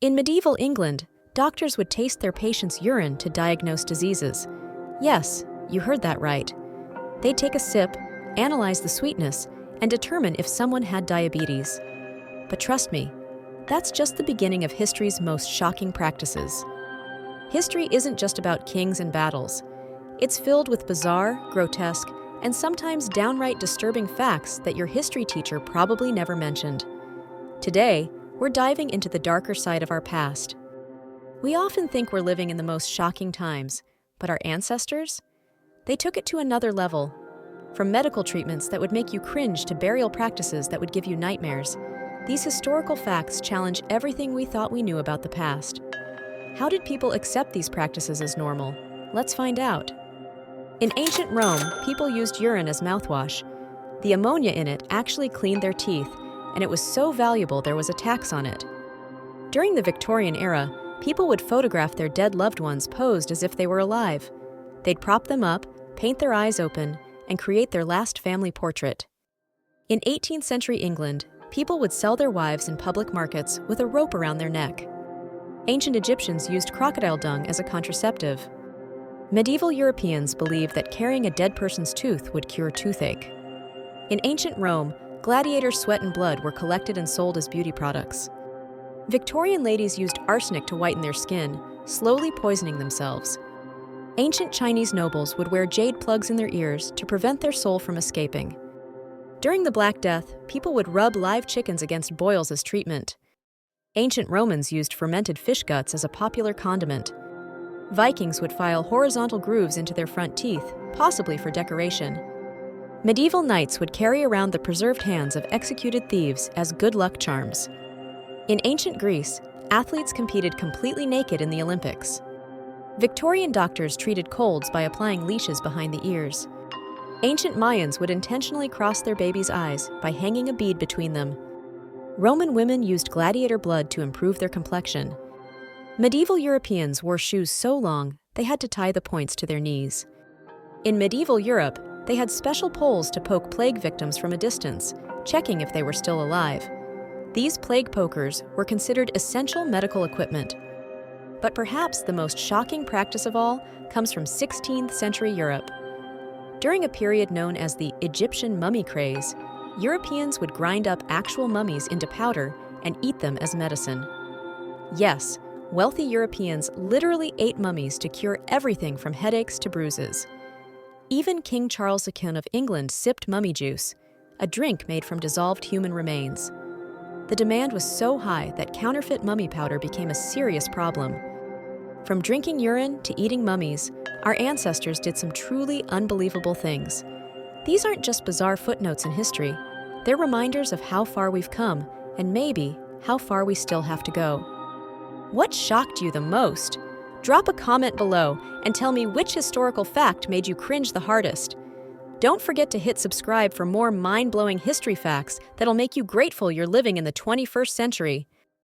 In medieval England, doctors would taste their patients' urine to diagnose diseases. Yes, you heard that right. They'd take a sip, analyze the sweetness, and determine if someone had diabetes. But trust me, that's just the beginning of history's most shocking practices. History isn't just about kings and battles. It's filled with bizarre, grotesque, and sometimes downright disturbing facts that your history teacher probably never mentioned. Today, we're diving into the darker side of our past. We often think we're living in the most shocking times, but our ancestors? They took it to another level. From medical treatments that would make you cringe to burial practices that would give you nightmares, these historical facts challenge everything we thought we knew about the past. How did people accept these practices as normal? Let's find out. In ancient Rome, people used urine as mouthwash. The ammonia in it actually cleaned their teeth, and it was so valuable there was a tax on it. During the Victorian era, people would photograph their dead loved ones posed as if they were alive. They'd prop them up, paint their eyes open, and create their last family portrait. In 18th century England, people would sell their wives in public markets with a rope around their neck. Ancient Egyptians used crocodile dung as a contraceptive. Medieval Europeans believed that carrying a dead person's tooth would cure toothache. In ancient Rome, gladiator sweat and blood were collected and sold as beauty products. Victorian ladies used arsenic to whiten their skin, slowly poisoning themselves. Ancient Chinese nobles would wear jade plugs in their ears to prevent their soul from escaping. During the Black Death, people would rub live chickens against boils as treatment. Ancient Romans used fermented fish guts as a popular condiment. Vikings would file horizontal grooves into their front teeth, possibly for decoration. Medieval knights would carry around the preserved hands of executed thieves as good luck charms. In ancient Greece, athletes competed completely naked in the Olympics. Victorian doctors treated colds by applying leashes behind the ears. Ancient Mayans would intentionally cross their babies' eyes by hanging a bead between them. Roman women used gladiator blood to improve their complexion. Medieval Europeans wore shoes so long they had to tie the points to their knees. In medieval Europe, they had special poles to poke plague victims from a distance, checking if they were still alive. These plague pokers were considered essential medical equipment. But perhaps the most shocking practice of all comes from 16th century Europe. During a period known as the Egyptian mummy craze, Europeans would grind up actual mummies into powder and eat them as medicine. Yes, wealthy Europeans literally ate mummies to cure everything from headaches to bruises. Even King Charles II of England sipped mummy juice, a drink made from dissolved human remains. The demand was so high that counterfeit mummy powder became a serious problem. From drinking urine to eating mummies, our ancestors did some truly unbelievable things. These aren't just bizarre footnotes in history. They're reminders of how far we've come, and maybe how far we still have to go. What shocked you the most? Drop a comment below and tell me which historical fact made you cringe the hardest. Don't forget to hit subscribe for more mind-blowing history facts that'll make you grateful you're living in the 21st century.